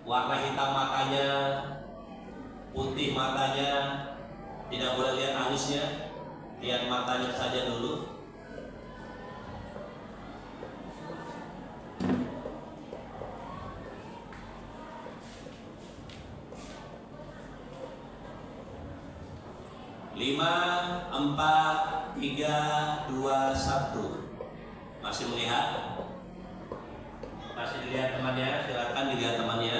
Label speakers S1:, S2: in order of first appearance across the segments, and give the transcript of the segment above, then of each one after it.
S1: warna hitam matanya, putih matanya, tidak boleh lihat alisnya, lihat matanya saja dulu. Lima, empat, tiga, dua, satu. Masih melihat? Masih dilihat temannya? Silakan dilihat temannya.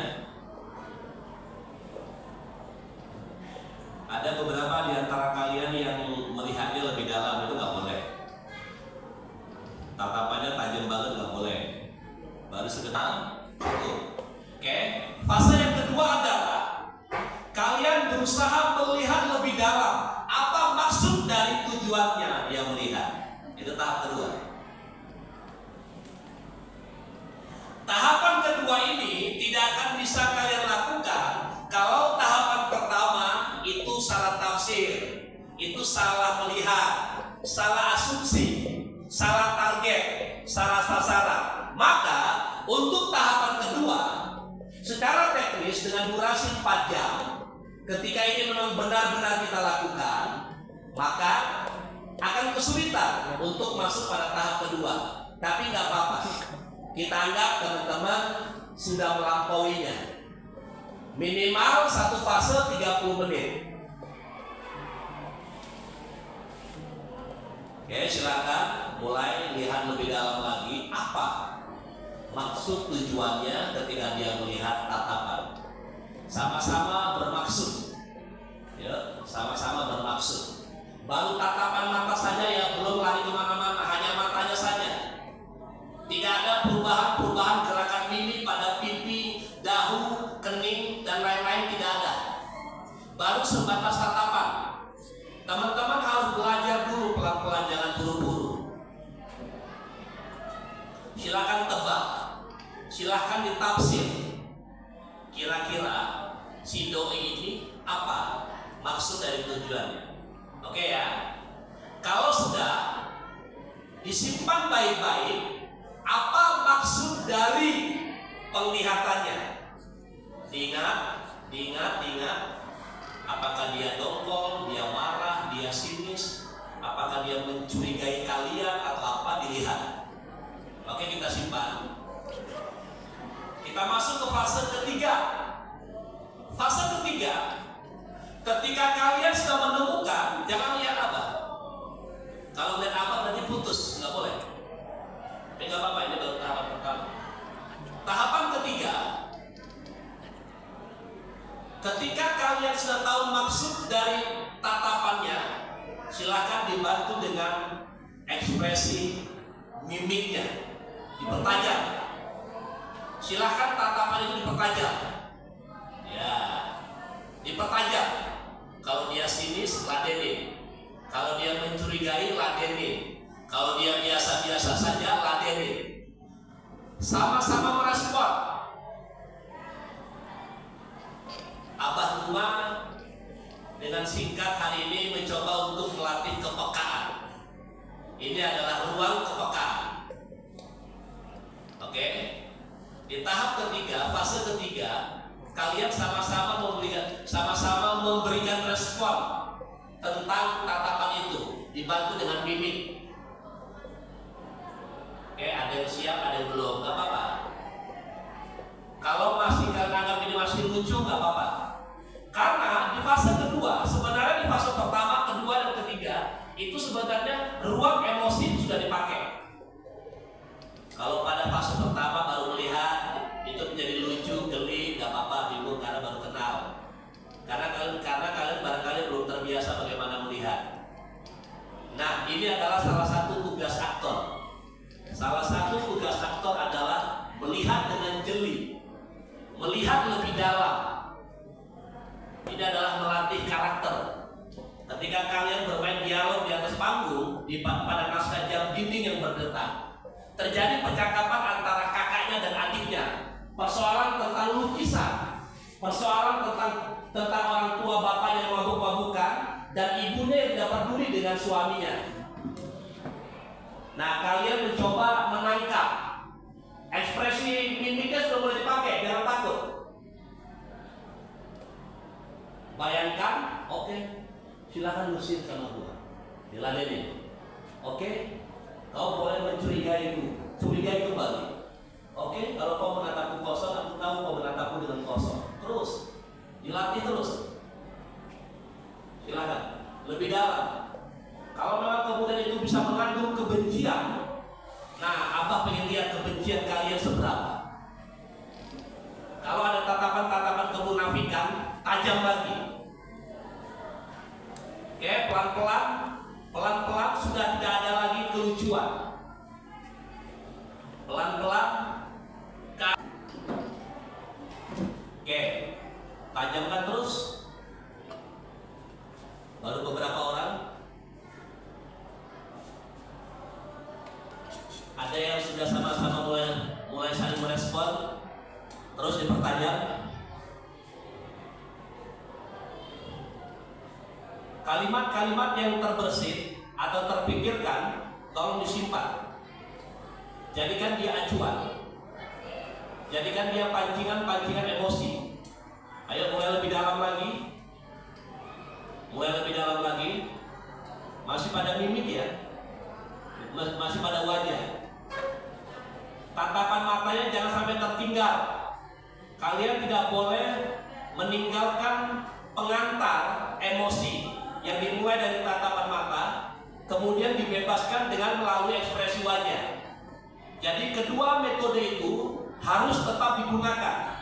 S1: Ada beberapa di antara kalian yang melihatnya lebih dalam, itu nggak boleh. Tatapannya tajam banget nggak boleh. Baru sekedar itu. Oke. Fase yang kedua adalah kalian berusaha melihat lebih dalam. Apa maksud dari tujuannya dia melihat? Itu tahap kedua. Tahapan kedua ini tidak akan bisa kalian lakukan kalau tahapan pertama itu salah tafsir, itu salah melihat, salah asumsi, salah target, salah sasaran. Maka untuk tahapan kedua secara teknis dengan durasi 4 jam, ketika ini memang benar-benar kita lakukan, maka akan kesulitan untuk masuk pada tahap kedua. Tapi nggak apa-apa, kita anggap teman-teman sudah melampauinya. Minimal satu fase 30 menit. Oke, silakan mulai lihat lebih dalam lagi apa maksud tujuannya ketika dia melihat tatapan. Sama-sama bermaksud, ya, sama-sama bermaksud. Baru tatapan mata saja ya, belum lari kemana-mana, hanya matanya saja. Tidak ada perubahan gerakan mimik pada pipi, dahu, kening, dan lain-lain, tidak ada. Baru sebatas tatapan. Teman-teman harus belajar dulu pelan-pelan, jangan buru-buru. Silakan tebak, silakan ditafsir. Kira-kira si doi ini apa maksud dari tujuannya? Oke ya. Kalau sudah disimpan baik-baik, apa maksud dari penglihatannya? Diingat. Apakah dia dongkol, dia marah, dia sinis, apakah dia mencurigai kalian atau apa, dilihat. Oke, kita simpan. Kita masuk ke fase ketiga. Fase ketiga, ketika kalian sudah menemukan, jangan lihat apa. Kalau lihat apa berarti putus, nggak boleh. Tapi nggak apa-apa, ini baru tahapan pertama. Tahapan ketiga, ketika kalian sudah tahu maksud dari tatapannya, silakan dibantu dengan ekspresi mimiknya, dipertajam. Silahkan tatapan itu dipertajam, ya, dipertajam. Kalau dia sinis, ladenin. Kalau dia mencurigai, ladenin. Kalau dia biasa-biasa saja, ladenin. Sama-sama merespon. Abah rumah dengan singkat hari ini mencoba untuk melatih kepekaan. Ini adalah ruang kepekaan. Oke? Di tahap ketiga, fase ketiga, kalian sama-sama memberikan respon tentang tatapan itu, dibantu dengan mimik. Oke, ada yang siap, ada yang belum, nggak apa-apa. Kalau masih kalian anggap ini masih lucu, nggak apa-apa. Karena di fase kedua, sebenarnya di fase pertama, kedua, dan ketiga, itu sebenarnya ruang emosi sudah dipakai. Kalau pada fase pertama baru melihat, itu menjadi lucu, geli, nggak apa-apa, bingung karena baru kenal. Karena kalian barangkali belum terbiasa bagaimana melihat. Nah, ini adalah salah satu tugas aktor. Salah satu tugas aktor adalah melihat dengan jeli, melihat lebih dalam. Ini adalah melatih karakter. Ketika kalian bermain dialog di atas panggung, pada naskah jam dinding yang berdetak, terjadi percakapan antara kakaknya dan adiknya, persoalan tentang lukisan, persoalan tentang orang tua bapaknya yang mabuk-mabukan, dan ibunya yang tidak peduli dengan suaminya. Nah, kalian mencoba menangkap ekspresi mimiknya sudah mulai dipakai, jangan takut. silakan lusin sama gua, diladenin. Oke, kau boleh mencurigaiku, curigai kembali. Oke, kalau kau menatapku kosong, aku tahu kau menatapku dengan kosong. Terus, dilatih terus. Silakan, lebih dalam. Kalau memang kemudian itu bisa mengandung kebencian, nah, Abah pengen lihat kebencian kalian seberapa. Kalau ada tatapan-tatapan kemunafikan, tajam lagi. Oke, pelan-pelan sudah tidak ada lagi kelucuan. Pelan-pelan. Oke, tajamkan terus. Baru beberapa orang. Ada yang sudah sama-sama mulai saling merespon. Terus dipertajam. Kalimat-kalimat yang terbersit atau terpikirkan tolong disimpan. Jadikan dia acuan. Jadikan dia pancingan-pancingan emosi. Ayo mulai lebih dalam lagi. Mulai lebih dalam lagi. Masih pada mimik ya. Masih pada wajah. Tatapan matanya jangan sampai tertinggal. Kalian tidak boleh meninggalkan pengantar emosi yang dimulai dari tatapan mata, kemudian dibebaskan dengan melalui ekspresi wajah. Jadi kedua metode itu harus tetap digunakan.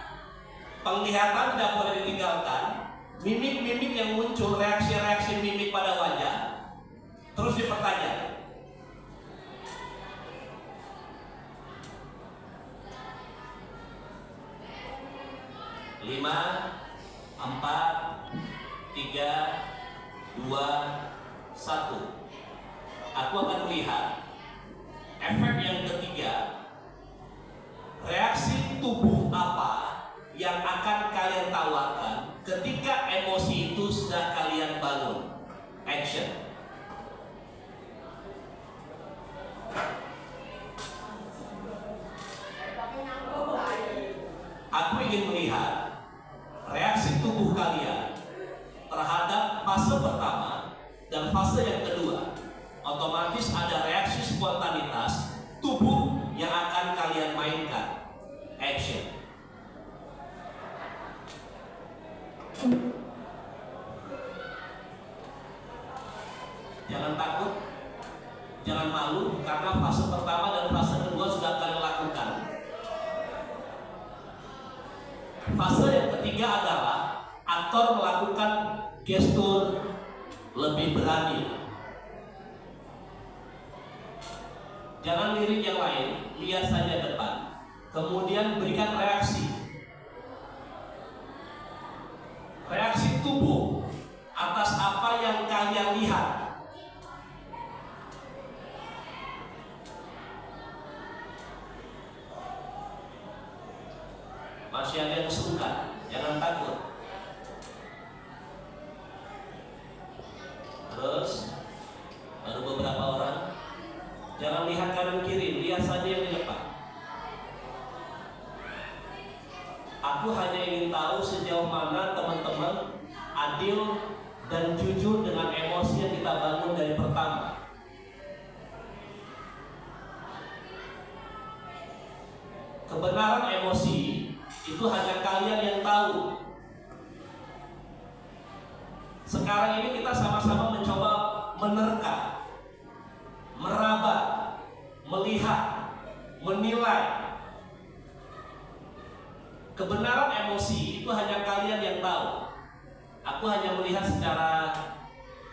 S1: Penglihatan tidak boleh ditinggalkan, mimik-mimik yang muncul, reaksi-reaksi mimik pada wajah, terus dipertanyakan. 5, 4, 3, 2, 1. Aku akan melihat efek yang ketiga. Reaksi tubuh apa yang akan kalian tawarkan ketika emosi itu sudah kalian bangun? Action. Aku ingin melihat reaksi tubuh kalian terhadap fase pertama dan fase yang kedua. Otomatis ada reaksi spontanitas tubuh yang akan kalian mainkan. Action. Jangan takut, jangan malu, karena fase pertama dan fase kedua sudah kalian lakukan. Fase yang ketiga adalah aktor melakukan gestur lebih berani. Jangan lirik yang lain, lihat saja depan. Kemudian berikan reaksi. Reaksi tubuh atas apa yang kalian lihat. Masih ada yang sungkan, jangan takut. Terus, baru beberapa orang. Jangan lihat kanan kiri, lihat saja yang di depan. Aku hanya ingin tahu sejauh mana teman-teman adil dan jujur dengan emosi yang kita bangun dari pertama. Kebenaran emosi itu hanya kalian yang tahu. Sekarang ini kita sama-sama mencoba menerka, meraba, melihat, menilai. Kebenaran emosi itu hanya kalian yang tahu. Aku hanya melihat secara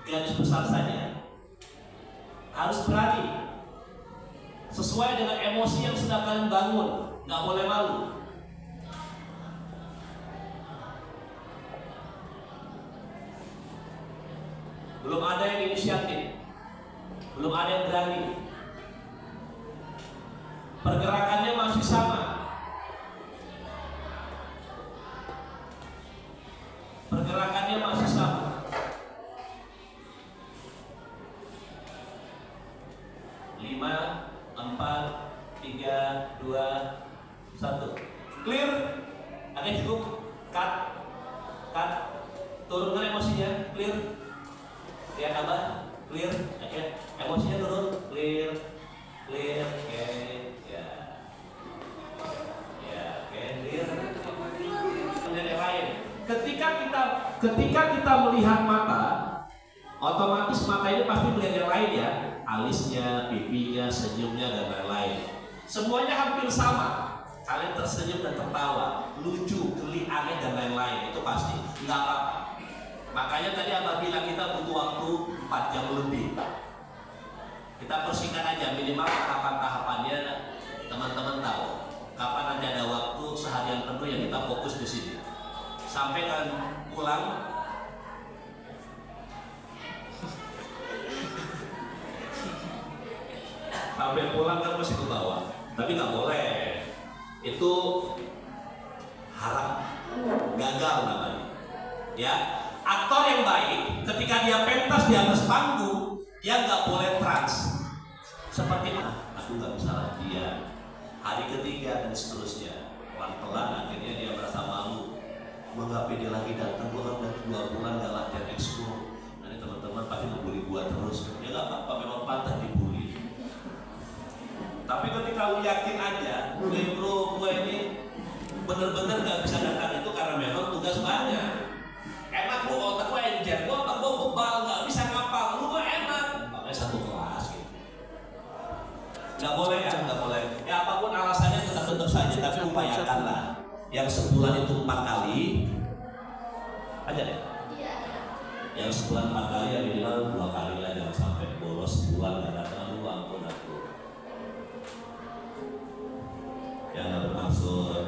S1: garis besar saja. Harus berani, sesuai dengan emosi yang sudah kalian bangun. Nggak boleh malu. Belum ada yang inisiatif, belum ada yang berani. Pergerakannya masih sama. Pergerakannya masih sama. 5, 4, 3, 2, 1. Clear? Ada cukup? Cut. Turunkan emosinya. Clear? clear, oke. Emosinya turun, clear, oke, ya, oke, clear. Kemudian yang lain, ketika kita melihat mata, otomatis mata ini pasti melihat yang lain ya, alisnya, pipinya, senyumnya dan lain-lain. Semuanya hampir sama. Kalian tersenyum dan tertawa, lucu, geli, aneh dan lain-lain, itu pasti nggak apa-apa. Makanya tadi Abah bilang kita butuh waktu 4 jam lebih. Kita persingkat aja minimal tahapan-tahapannya, teman-teman tahu. Kapan nanti ada waktu seharian penuh yang kita fokus di sini. Sampai kan pulang. Sampai pulang kan masih ke bawah. Tapi nggak boleh. Itu haram, gagal namanya. Ya. Aktor yang baik, ketika dia pentas di atas panggung, dia nggak boleh trans. Seperti aku nggak bisa latihan. Hari ketiga dan seterusnya, pelan-pelan akhirnya dia merasa malu. Mengapa dia lagi datang, gua kan 2 bulan nggak latihan ekskul. Nanti teman-teman pasti ngebully gua terus. Ya nggak apa-apa, memang pantas dibully. Tapi ketika lu yakin aja, bro, gua ini bener-bener nggak bisa datang itu karena memang tugas banyak. Enak lu otak gua enjer, gua otak gua bebal, nggak bisa ngapal, lu mah enak. Makanya satu kelas gitu. Nggak boleh ya, nggak boleh. Ya apapun alasannya tetap saja, tapi upayakanlah. Yang sebulan itu 4 kali, aja deh. Yang sebulan 4 kali, ya minimal 2 kali lah, jangan sampai bolos sebulan nggak datang, lu ampun aku. Yang nggak bermaksud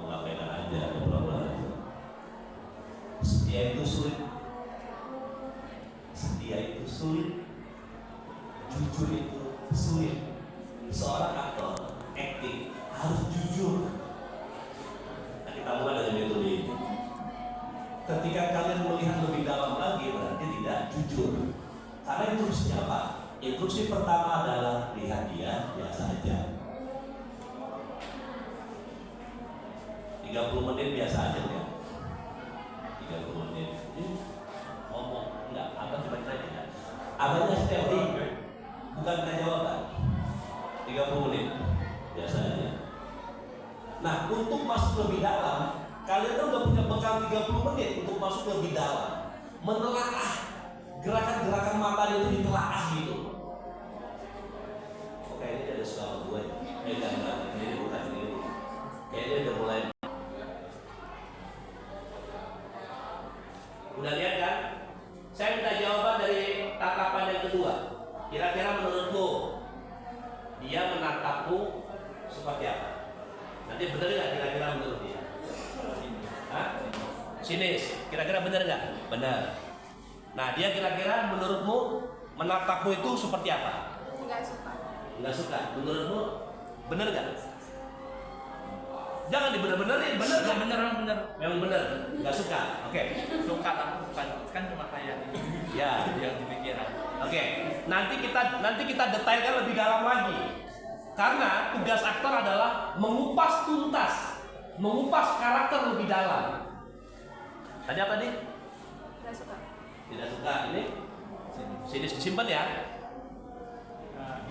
S1: mengabaikan aja, ngobrol aja. Setia itu sulit. Setia itu sulit. Jujur itu sulit. Seorang aktor acting harus jujur. Nah, kita mulai dari metode ini. Ketika kalian melihat lebih dalam lagi, berarti tidak jujur. Karena instruksinya apa? Instruksi pertama adalah lihat dia biasa aja. 30 menit biasa aja ya. 30 menit. Ngomong enggak, apa coba tanya. Abahnya steady. Bukan tanya jawaban. 30 menit biasa aja. Nah, untuk masuk lebih dalam, kalian kan udah punya bekal 30 menit untuk masuk lebih dalam. Menelaah gerakan-gerakan mata itu ditelaah gitu. Oke, ini ada suara gue. Enggak, ini bukan ini. Kayaknya udah mulai. Udah lihat kan? Saya minta jawaban dari tatapan yang kedua. Kira-kira menurutmu dia menatapmu seperti apa? Nanti benar nggak kira-kira menurut dia? Hah? Sinis. Kira-kira benar nggak? Benar. Nah, dia kira-kira menurutmu menatapmu itu seperti apa?
S2: Enggak suka.
S1: Enggak suka. Menurutmu benar nggak? Jangan dibener-benerin, bener nggak?
S3: Bener.
S1: Memang bener, nggak suka. Oke.
S3: Suka tapi bukan kan cuma kayak
S1: Ya.
S3: yang dipikiran.
S1: Oke. Nanti kita detailkan lebih dalam lagi. Karena tugas aktor adalah mengupas tuntas, mengupas karakter lebih dalam. Tadi apa tadi?
S2: Enggak suka.
S1: Tidak suka. Ini sini disimpan ya.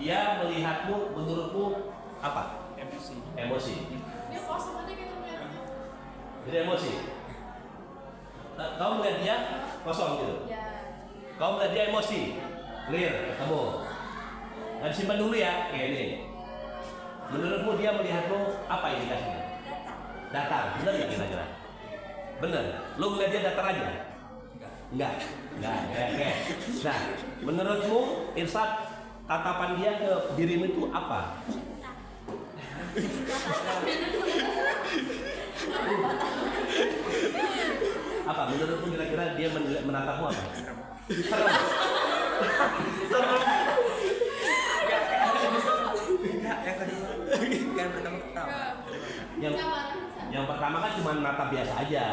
S1: Dia melihatmu, menurutmu apa? Emosi.
S2: Dia kosong aja gitu melihatnya.
S1: Jadi emosi. Kau melihat dia kosong gitu.
S2: Ya.
S1: Kau melihat dia emosi. Clear, ketemu. Nah, disimpan dulu ya. Kayak ini. Menurutmu dia melihatmu apa indikasinya? Datar. Benar nggak kira-kira? Benar. Lu melihat dia datar aja? Enggak. Oke. Nah, menurutmu Irsyad, tatapan dia ke dirimu itu apa? Apa menurutmu kira-kira dia menatapmu apa? Serem.
S3: Yang kedua, yang pertama ketawa.
S1: Yang pertama kan cuma natap biasa aja.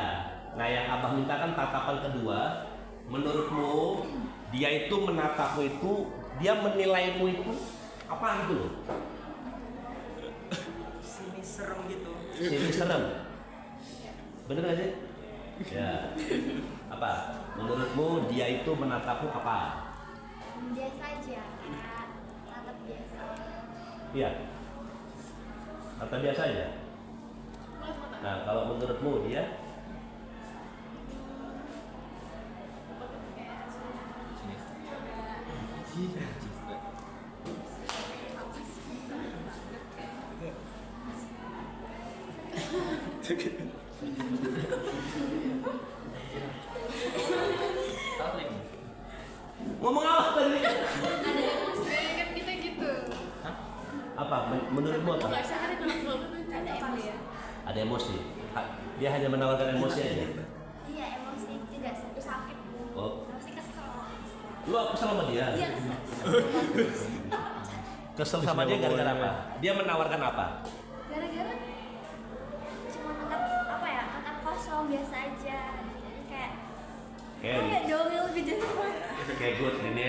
S1: Nah, yang Abah minta kan tatapan kedua. Menurutmu dia itu menatapmu itu, dia menilaimu itu apa gitu loh?
S3: Sini serem gitu.
S1: Ini serem. Bener gak sih? Ya. Apa? Menurutmu dia itu menatapmu apa?
S4: Biasa aja, kayak tatap biasa.
S1: Iya. Atau biasa aja? Nah, kalau menurutmu dia? Ngomong apa tadi?
S2: Ada emosi kan kita gitu.
S1: Apa? Menurutmu apa?
S2: Nggak sadar kalau ada emosi ya.
S1: Ada emosi. Dia hanya menawarkan emosi aja.
S4: Iya, emosi tidak sakit.
S1: Oh,
S4: Emosi kesel.
S1: lu kesel sama dia?
S4: Iya, kesel.
S1: Kesel sama dia gara-gara apa? Dia menawarkan apa?
S4: Gara-gara cuma tetap apa ya, tetap kosong biasa aja. Jadi kayak
S1: Kayak
S4: dongeng lebih jelas.
S1: kayak good ini.